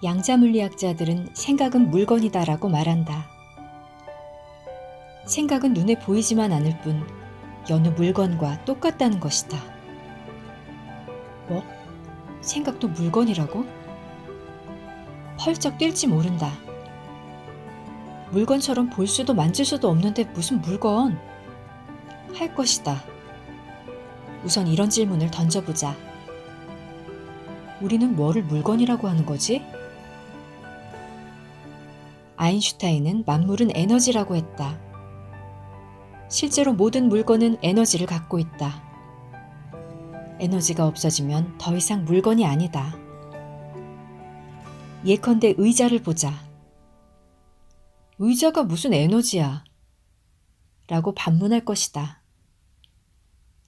양자물리학자들은 생각은 물건이다라고 말한다. 생각은 눈에 보이지만 않을 뿐 여느 물건과 똑같다는 것이다. 뭐? 생각도 물건이라고? 펄쩍 뛸지 모른다. 물건처럼 볼 수도 만질 수도 없는데 무슨 물건? 할 것이다. 우선 이런 질문을 던져보자. 우리는 뭐를 물건이라고 하는 거지? 아인슈타인은 만물은 에너지라고 했다. 실제로 모든 물건은 에너지를 갖고 있다. 에너지가 없어지면 더 이상 물건이 아니다. 예컨대 의자를 보자. 의자가 무슨 에너지야? 라고 반문할 것이다.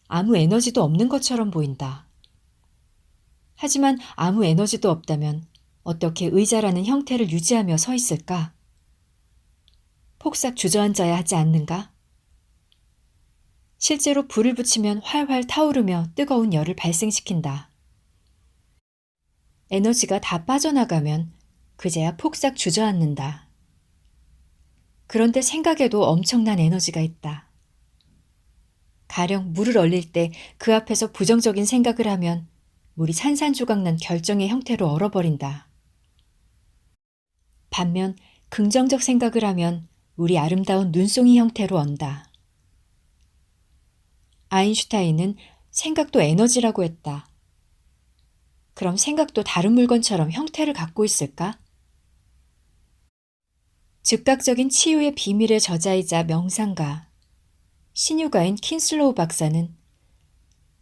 아무 에너지도 없는 것처럼 보인다. 하지만 아무 에너지도 없다면 어떻게 의자라는 형태를 유지하며 서 있을까? 폭삭 주저앉아야 하지 않는가? 실제로 불을 붙이면 활활 타오르며 뜨거운 열을 발생시킨다. 에너지가 다 빠져나가면 그제야 폭삭 주저앉는다. 그런데 생각에도 엄청난 에너지가 있다. 가령 물을 얼릴 때 그 앞에서 부정적인 생각을 하면 물이 산산조각난 결정의 형태로 얼어버린다. 반면 긍정적 생각을 하면 물이 아름다운 눈송이 형태로 언다. 아인슈타인은 생각도 에너지라고 했다. 그럼 생각도 다른 물건처럼 형태를 갖고 있을까? 즉각적인 치유의 비밀의 저자이자 명상가, 신유가인 킨슬로우 박사는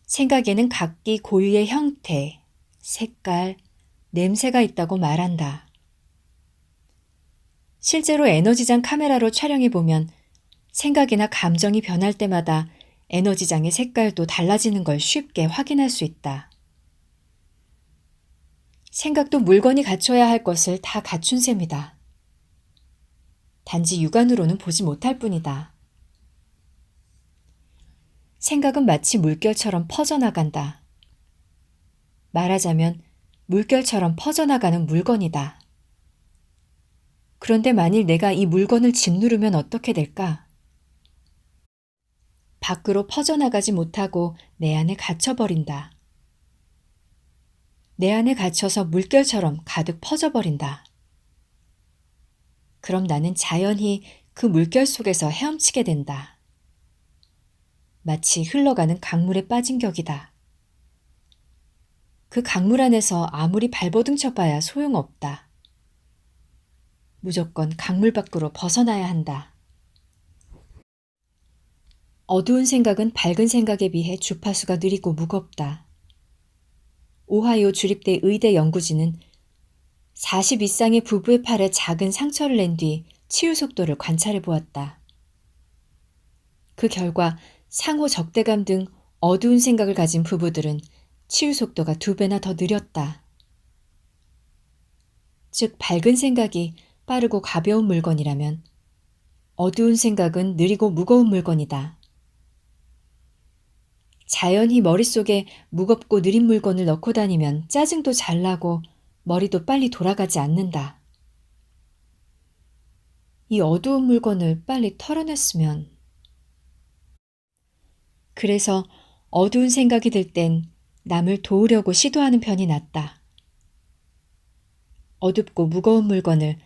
생각에는 각기 고유의 형태, 색깔, 냄새가 있다고 말한다. 실제로 에너지장 카메라로 촬영해보면 생각이나 감정이 변할 때마다 에너지장의 색깔도 달라지는 걸 쉽게 확인할 수 있다. 생각도 물건이 갖춰야 할 것을 다 갖춘 셈이다. 단지 육안으로는 보지 못할 뿐이다. 생각은 마치 물결처럼 퍼져나간다. 말하자면 물결처럼 퍼져나가는 물건이다. 그런데 만일 내가 이 물건을 짓누르면 어떻게 될까? 밖으로 퍼져나가지 못하고 내 안에 갇혀버린다. 내 안에 갇혀서 물결처럼 가득 퍼져버린다. 그럼 나는 자연히 그 물결 속에서 헤엄치게 된다. 마치 흘러가는 강물에 빠진 격이다. 그 강물 안에서 아무리 발버둥 쳐봐야 소용없다. 무조건 강물 밖으로 벗어나야 한다. 어두운 생각은 밝은 생각에 비해 주파수가 느리고 무겁다. 오하이오 주립대 의대 연구진은 40 이상의 부부의 팔에 작은 상처를 낸 뒤 치유 속도를 관찰해 보았다. 그 결과 상호 적대감 등 어두운 생각을 가진 부부들은 치유 속도가 2배나 더 느렸다. 즉 밝은 생각이 빠르고 가벼운 물건이라면 어두운 생각은 느리고 무거운 물건이다. 자연히 머릿속에 무겁고 느린 물건을 넣고 다니면 짜증도 잘 나고 머리도 빨리 돌아가지 않는다. 이 어두운 물건을 빨리 털어냈으면. 그래서 어두운 생각이 들 땐 남을 도우려고 시도하는 편이 낫다. 어둡고 무거운 물건을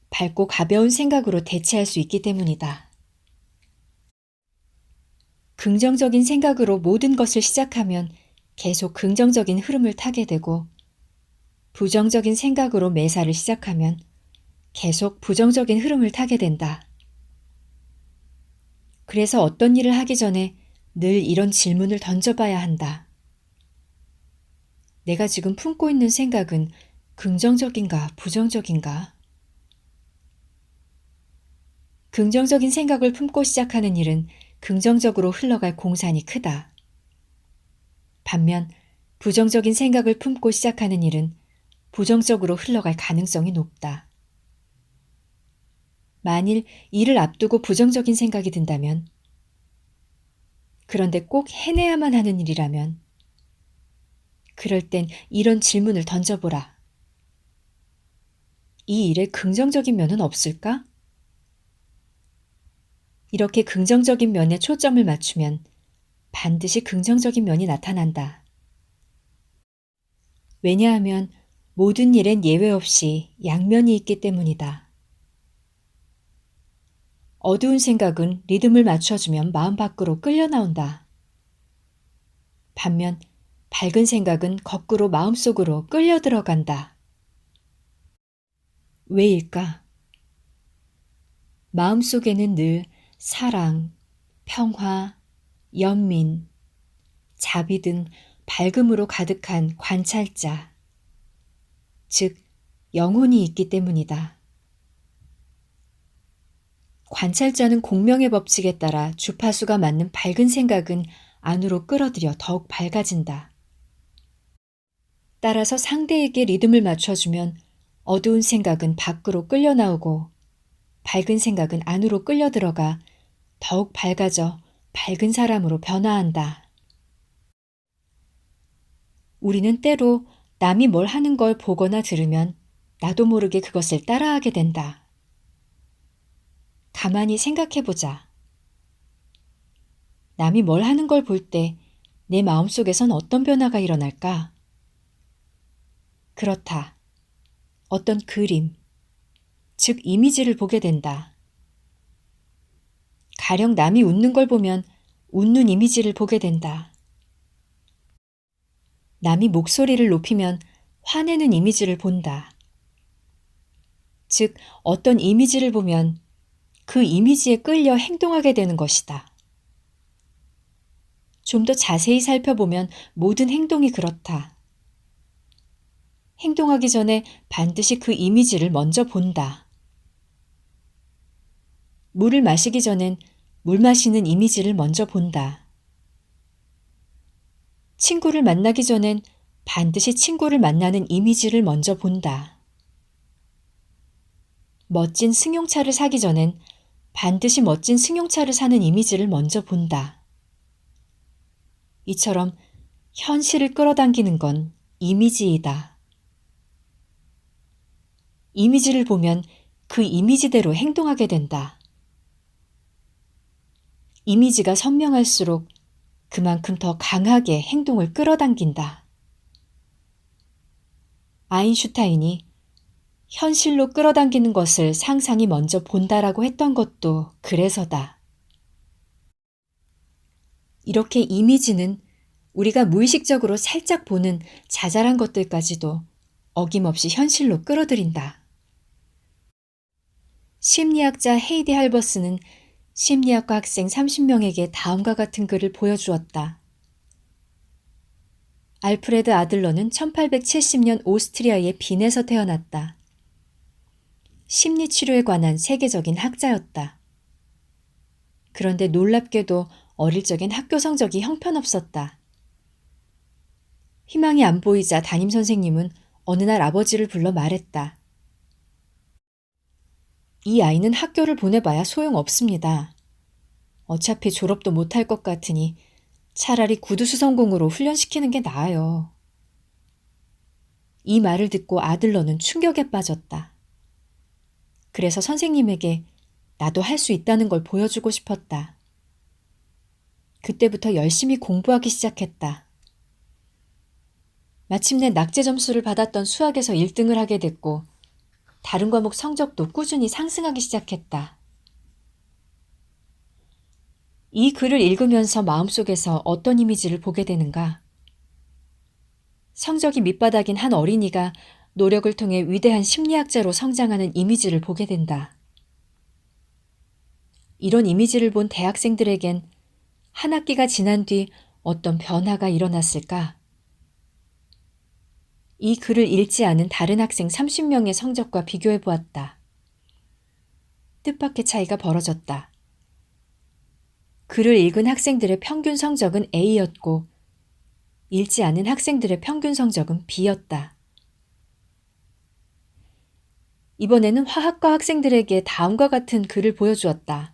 밝고 가벼운 생각으로 대체할 수 있기 때문이다. 긍정적인 생각으로 모든 것을 시작하면 계속 긍정적인 흐름을 타게 되고 부정적인 생각으로 매사를 시작하면 계속 부정적인 흐름을 타게 된다. 그래서 어떤 일을 하기 전에 늘 이런 질문을 던져봐야 한다. 내가 지금 품고 있는 생각은 긍정적인가 부정적인가? 긍정적인 생각을 품고 시작하는 일은 긍정적으로 흘러갈 공산이 크다. 반면 부정적인 생각을 품고 시작하는 일은 부정적으로 흘러갈 가능성이 높다. 만일 일을 앞두고 부정적인 생각이 든다면, 그런데 꼭 해내야만 하는 일이라면, 그럴 땐 이런 질문을 던져보라. 이 일에 긍정적인 면은 없을까? 이렇게 긍정적인 면에 초점을 맞추면 반드시 긍정적인 면이 나타난다. 왜냐하면 모든 일엔 예외 없이 양면이 있기 때문이다. 어두운 생각은 리듬을 맞춰주면 마음 밖으로 끌려 나온다. 반면 밝은 생각은 거꾸로 마음속으로 끌려 들어간다. 왜일까? 마음속에는 늘 사랑, 평화, 연민, 자비 등 밝음으로 가득한 관찰자, 즉 영혼이 있기 때문이다. 관찰자는 공명의 법칙에 따라 주파수가 맞는 밝은 생각은 안으로 끌어들여 더욱 밝아진다. 따라서 상대에게 리듬을 맞춰주면 어두운 생각은 밖으로 끌려 나오고 밝은 생각은 안으로 끌려 들어가 더욱 밝아져 밝은 사람으로 변화한다. 우리는 때로 남이 뭘 하는 걸 보거나 들으면 나도 모르게 그것을 따라하게 된다. 가만히 생각해보자. 남이 뭘 하는 걸 볼 때 내 마음속에선 어떤 변화가 일어날까? 그렇다. 어떤 그림, 즉 이미지를 보게 된다. 가령 남이 웃는 걸 보면 웃는 이미지를 보게 된다. 남이 목소리를 높이면 화내는 이미지를 본다. 즉, 어떤 이미지를 보면 그 이미지에 끌려 행동하게 되는 것이다. 좀 더 자세히 살펴보면 모든 행동이 그렇다. 행동하기 전에 반드시 그 이미지를 먼저 본다. 물을 마시기 전엔 물 마시는 이미지를 먼저 본다. 친구를 만나기 전엔 반드시 친구를 만나는 이미지를 먼저 본다. 멋진 승용차를 사기 전엔 반드시 멋진 승용차를 사는 이미지를 먼저 본다. 이처럼 현실을 끌어당기는 건 이미지이다. 이미지를 보면 그 이미지대로 행동하게 된다. 이미지가 선명할수록 그만큼 더 강하게 행동을 끌어당긴다. 아인슈타인이 현실로 끌어당기는 것을 상상이 먼저 본다라고 했던 것도 그래서다. 이렇게 이미지는 우리가 무의식적으로 살짝 보는 자잘한 것들까지도 어김없이 현실로 끌어들인다. 심리학자 헤이디 할버스는 심리학과 학생 30명에게 다음과 같은 글을 보여주었다. 알프레드 아들러는 1870년 오스트리아의 빈에서 태어났다. 심리치료에 관한 세계적인 학자였다. 그런데 놀랍게도 어릴 적엔 학교 성적이 형편없었다. 희망이 안 보이자 담임선생님은 어느 날 아버지를 불러 말했다. 이 아이는 학교를 보내봐야 소용없습니다. 어차피 졸업도 못할 것 같으니 차라리 구두수성공으로 훈련시키는 게 나아요. 이 말을 듣고 아들러는 충격에 빠졌다. 그래서 선생님에게 나도 할 수 있다는 걸 보여주고 싶었다. 그때부터 열심히 공부하기 시작했다. 마침내 낙제 점수를 받았던 수학에서 1등을 하게 됐고 다른 과목 성적도 꾸준히 상승하기 시작했다. 이 글을 읽으면서 마음속에서 어떤 이미지를 보게 되는가? 성적이 밑바닥인 한 어린이가 노력을 통해 위대한 심리학자로 성장하는 이미지를 보게 된다. 이런 이미지를 본 대학생들에겐 한 학기가 지난 뒤 어떤 변화가 일어났을까? 이 글을 읽지 않은 다른 학생 30명의 성적과 비교해 보았다. 뜻밖의 차이가 벌어졌다. 글을 읽은 학생들의 평균 성적은 A였고 읽지 않은 학생들의 평균 성적은 B였다. 이번에는 화학과 학생들에게 다음과 같은 글을 보여주었다.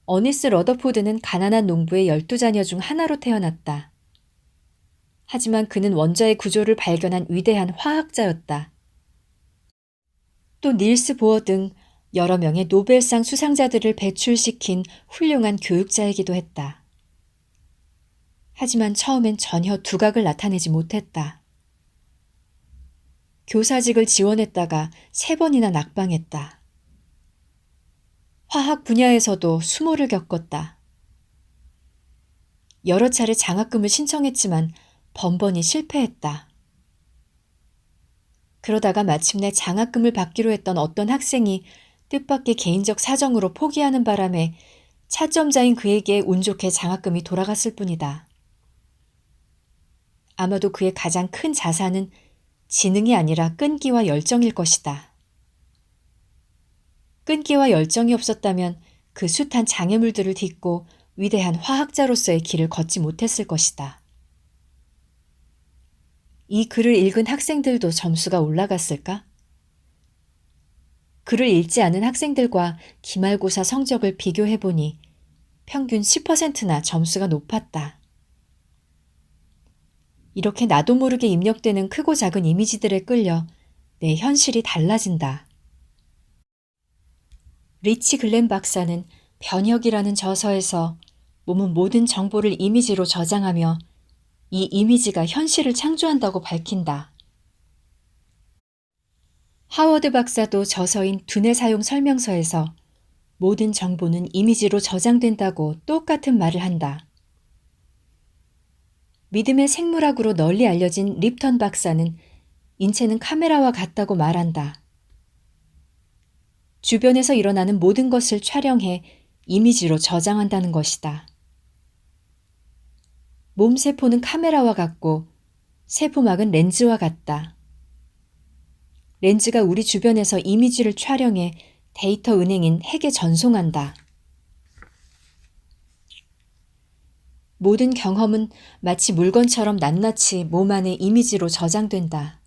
어니스 러더포드는 가난한 농부의 12자녀 중 하나로 태어났다. 하지만 그는 원자의 구조를 발견한 위대한 화학자였다. 또 닐스 보어 등 여러 명의 노벨상 수상자들을 배출시킨 훌륭한 교육자이기도 했다. 하지만 처음엔 전혀 두각을 나타내지 못했다. 교사직을 지원했다가 3번이나 낙방했다. 화학 분야에서도 수모를 겪었다. 여러 차례 장학금을 신청했지만 번번이 실패했다. 그러다가 마침내 장학금을 받기로 했던 어떤 학생이 뜻밖의 개인적 사정으로 포기하는 바람에 차점자인 그에게 운 좋게 장학금이 돌아갔을 뿐이다. 아마도 그의 가장 큰 자산은 지능이 아니라 끈기와 열정일 것이다. 끈기와 열정이 없었다면 그 숱한 장애물들을 딛고 위대한 화학자로서의 길을 걷지 못했을 것이다. 이 글을 읽은 학생들도 점수가 올라갔을까? 글을 읽지 않은 학생들과 기말고사 성적을 비교해보니 평균 10%나 점수가 높았다. 이렇게 나도 모르게 입력되는 크고 작은 이미지들에 끌려 내 현실이 달라진다. 리치 글렌 박사는 변혁이라는 저서에서 몸은 모든 정보를 이미지로 저장하며 이 이미지가 현실을 창조한다고 밝힌다. 하워드 박사도 저서인 두뇌 사용 설명서에서 모든 정보는 이미지로 저장된다고 똑같은 말을 한다. 믿음의 생물학으로 널리 알려진 립턴 박사는 인체는 카메라와 같다고 말한다. 주변에서 일어나는 모든 것을 촬영해 이미지로 저장한다는 것이다. 몸 세포는 카메라와 같고 세포막은 렌즈와 같다. 렌즈가 우리 주변에서 이미지를 촬영해 데이터 은행인 핵에 전송한다. 모든 경험은 마치 물건처럼 낱낱이 몸 안에 이미지로 저장된다.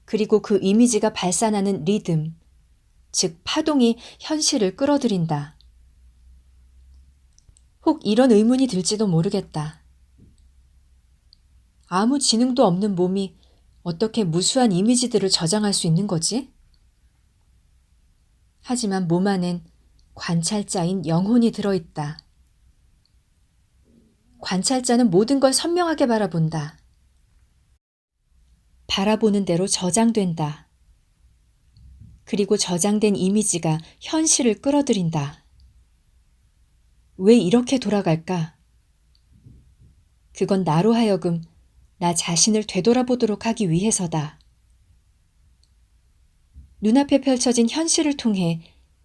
그리고 그 이미지가 발산하는 리듬, 즉 파동이 현실을 끌어들인다. 혹 이런 의문이 들지도 모르겠다. 아무 지능도 없는 몸이 어떻게 무수한 이미지들을 저장할 수 있는 거지? 하지만 몸 안엔 관찰자인 영혼이 들어있다. 관찰자는 모든 걸 선명하게 바라본다. 바라보는 대로 저장된다. 그리고 저장된 이미지가 현실을 끌어들인다. 왜 이렇게 돌아갈까? 그건 나로 하여금 나 자신을 되돌아보도록 하기 위해서다. 눈앞에 펼쳐진 현실을 통해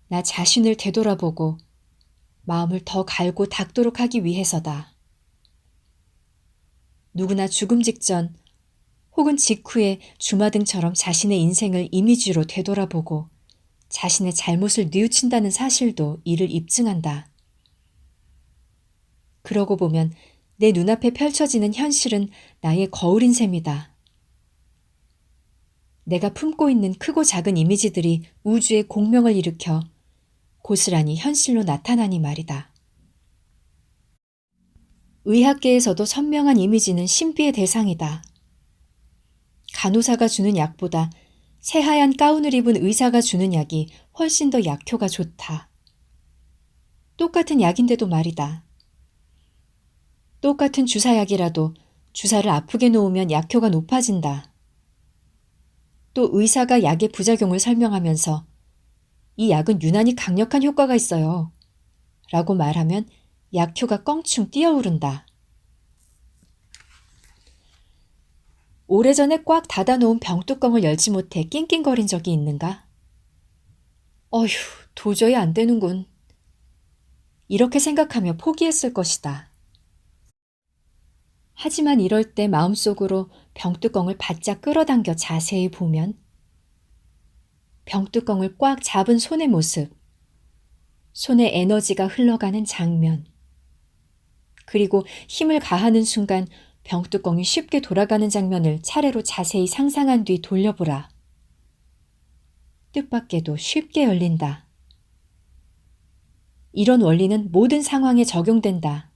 나 자신을 되돌아보고 마음을 더 갈고 닦도록 하기 위해서다. 누구나 죽음 직전 혹은 직후에 주마등처럼 자신의 인생을 이미지로 되돌아보고 자신의 잘못을 뉘우친다는 사실도 이를 입증한다. 그러고 보면 내 눈앞에 펼쳐지는 현실은 나의 거울인 셈이다. 내가 품고 있는 크고 작은 이미지들이 우주의 공명을 일으켜 고스란히 현실로 나타나니 말이다. 의학계에서도 선명한 이미지는 신비의 대상이다. 간호사가 주는 약보다 새하얀 가운을 입은 의사가 주는 약이 훨씬 더 약효가 좋다. 똑같은 약인데도 말이다. 똑같은 주사약이라도 주사를 아프게 놓으면 약효가 높아진다. 또 의사가 약의 부작용을 설명하면서 이 약은 유난히 강력한 효과가 있어요. 라고 말하면 약효가 껑충 뛰어오른다. 오래전에 꽉 닫아놓은 병뚜껑을 열지 못해 낑낑거린 적이 있는가? 어휴, 도저히 안 되는군. 이렇게 생각하며 포기했을 것이다. 하지만 이럴 때 마음속으로 병뚜껑을 바짝 끌어당겨 자세히 보면 병뚜껑을 꽉 잡은 손의 모습, 손에 에너지가 흘러가는 장면, 그리고 힘을 가하는 순간 병뚜껑이 쉽게 돌아가는 장면을 차례로 자세히 상상한 뒤 돌려보라. 뜻밖에도 쉽게 열린다. 이런 원리는 모든 상황에 적용된다.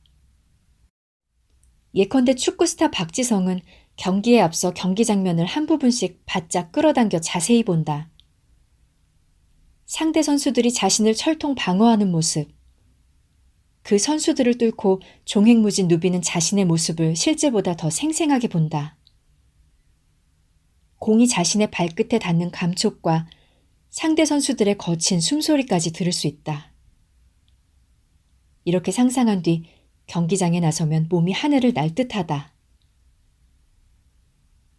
예컨대 축구스타 박지성은 경기에 앞서 경기 장면을 한 부분씩 바짝 끌어당겨 자세히 본다. 상대 선수들이 자신을 철통 방어하는 모습. 그 선수들을 뚫고 종횡무진 누비는 자신의 모습을 실제보다 더 생생하게 본다. 공이 자신의 발끝에 닿는 감촉과 상대 선수들의 거친 숨소리까지 들을 수 있다. 이렇게 상상한 뒤 경기장에 나서면 몸이 하늘을 날 듯하다.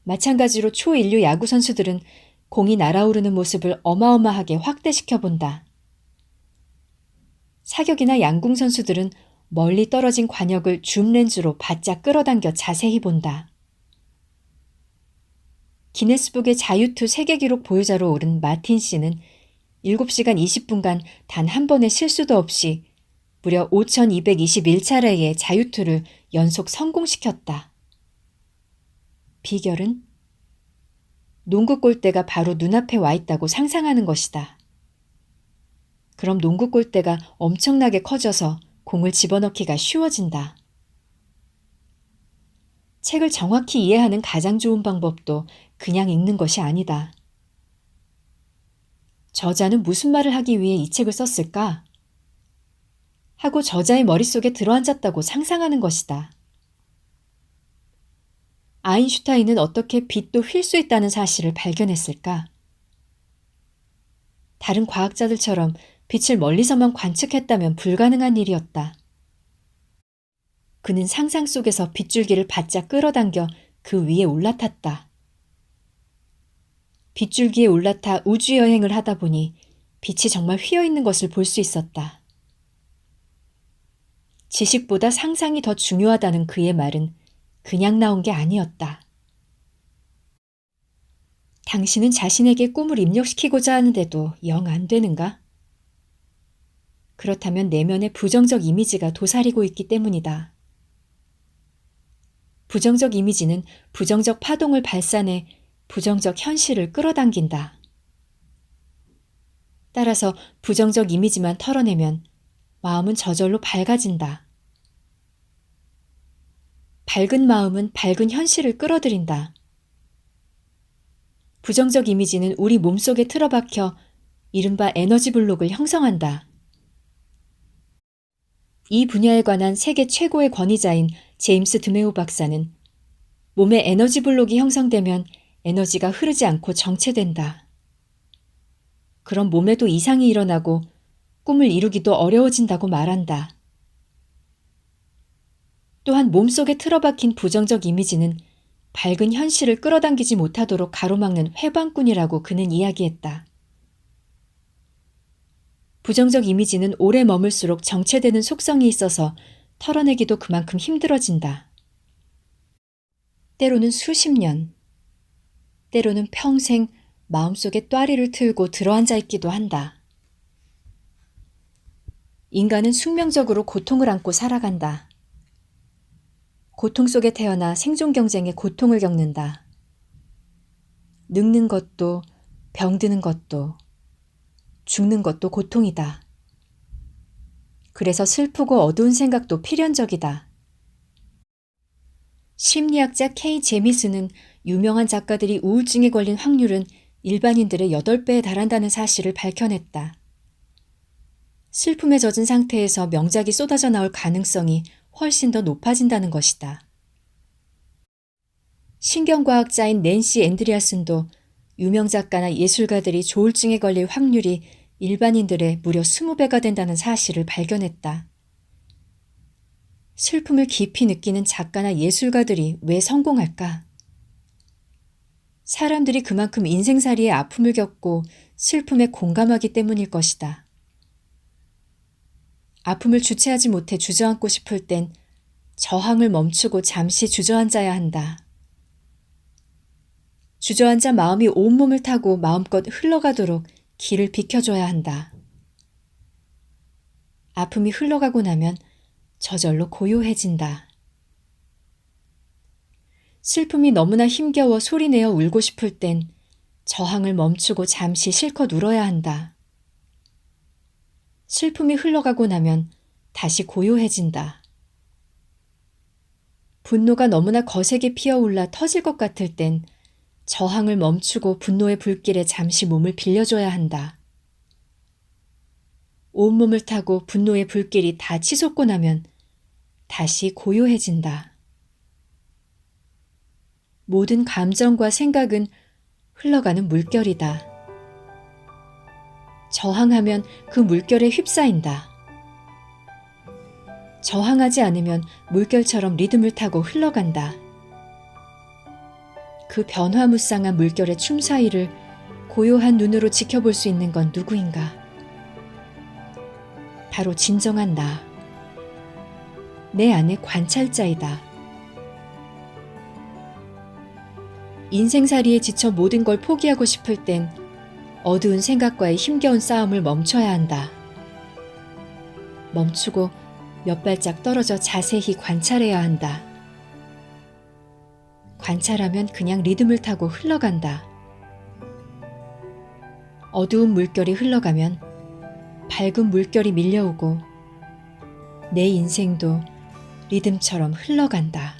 마찬가지로 초인류 야구 선수들은 공이 날아오르는 모습을 어마어마하게 확대시켜 본다. 사격이나 양궁 선수들은 멀리 떨어진 관역을 줌렌즈로 바짝 끌어당겨 자세히 본다. 기네스북의 자유투 세계 기록 보유자로 오른 마틴 씨는 7시간 20분간 단 한 번의 실수도 없이 무려 5,221차례의 자유투를 연속 성공시켰다. 비결은 농구 골대가 바로 눈앞에 와 있다고 상상하는 것이다. 그럼 농구 골대가 엄청나게 커져서 공을 집어넣기가 쉬워진다. 책을 정확히 이해하는 가장 좋은 방법도 그냥 읽는 것이 아니다. 저자는 무슨 말을 하기 위해 이 책을 썼을까? 하고 저자의 머릿속에 들어앉았다고 상상하는 것이다. 아인슈타인은 어떻게 빛도 휠 수 있다는 사실을 발견했을까? 다른 과학자들처럼 빛을 멀리서만 관측했다면 불가능한 일이었다. 그는 상상 속에서 빗줄기를 바짝 끌어당겨 그 위에 올라탔다. 빗줄기에 올라타 우주여행을 하다 보니 빛이 정말 휘어있는 것을 볼 수 있었다. 지식보다 상상이 더 중요하다는 그의 말은 그냥 나온 게 아니었다. 당신은 자신에게 꿈을 입력시키고자 하는데도 영 안 되는가? 그렇다면 내면에 부정적 이미지가 도사리고 있기 때문이다. 부정적 이미지는 부정적 파동을 발산해 부정적 현실을 끌어당긴다. 따라서 부정적 이미지만 털어내면 마음은 저절로 밝아진다. 밝은 마음은 밝은 현실을 끌어들인다. 부정적 이미지는 우리 몸속에 틀어박혀 이른바 에너지 블록을 형성한다. 이 분야에 관한 세계 최고의 권위자인 제임스 드메오 박사는 몸에 에너지 블록이 형성되면 에너지가 흐르지 않고 정체된다. 그럼 몸에도 이상이 일어나고 꿈을 이루기도 어려워진다고 말한다. 또한 몸속에 틀어박힌 부정적 이미지는 밝은 현실을 끌어당기지 못하도록 가로막는 회방꾼이라고 그는 이야기했다. 부정적 이미지는 오래 머물수록 정체되는 속성이 있어서 털어내기도 그만큼 힘들어진다. 때로는 수십 년, 때로는 평생 마음속에 또아리를 틀고 들어앉아 있기도 한다. 인간은 숙명적으로 고통을 안고 살아간다. 고통 속에 태어나 생존 경쟁의 고통을 겪는다. 늙는 것도, 병드는 것도, 죽는 것도 고통이다. 그래서 슬프고 어두운 생각도 필연적이다. 심리학자 K. 제미스는 유명한 작가들이 우울증에 걸린 확률은 일반인들의 8배에 달한다는 사실을 밝혀냈다. 슬픔에 젖은 상태에서 명작이 쏟아져 나올 가능성이 훨씬 더 높아진다는 것이다. 신경과학자인 낸시 앤드리아슨도 유명 작가나 예술가들이 조울증에 걸릴 확률이 일반인들의 무려 20배가 된다는 사실을 발견했다. 슬픔을 깊이 느끼는 작가나 예술가들이 왜 성공할까? 사람들이 그만큼 인생살이의 아픔을 겪고 슬픔에 공감하기 때문일 것이다. 아픔을 주체하지 못해 주저앉고 싶을 땐 저항을 멈추고 잠시 주저앉아야 한다. 주저앉아 마음이 온몸을 타고 마음껏 흘러가도록 길을 비켜줘야 한다. 아픔이 흘러가고 나면 저절로 고요해진다. 슬픔이 너무나 힘겨워 소리내어 울고 싶을 땐 저항을 멈추고 잠시 실컷 울어야 한다. 슬픔이 흘러가고 나면 다시 고요해진다. 분노가 너무나 거세게 피어올라 터질 것 같을 땐 저항을 멈추고 분노의 불길에 잠시 몸을 빌려줘야 한다. 온몸을 타고 분노의 불길이 다 치솟고 나면 다시 고요해진다. 모든 감정과 생각은 흘러가는 물결이다. 저항하면 그 물결에 휩싸인다. 저항하지 않으면 물결처럼 리듬을 타고 흘러간다. 그 변화무쌍한 물결의 춤 사이를 고요한 눈으로 지켜볼 수 있는 건 누구인가? 바로 진정한 나. 내 안의 관찰자이다. 인생살이에 지쳐 모든 걸 포기하고 싶을 땐 어두운 생각과의 힘겨운 싸움을 멈춰야 한다. 멈추고 몇 발짝 떨어져 자세히 관찰해야 한다. 관찰하면 그냥 리듬을 타고 흘러간다. 어두운 물결이 흘러가면 밝은 물결이 밀려오고 내 인생도 리듬처럼 흘러간다.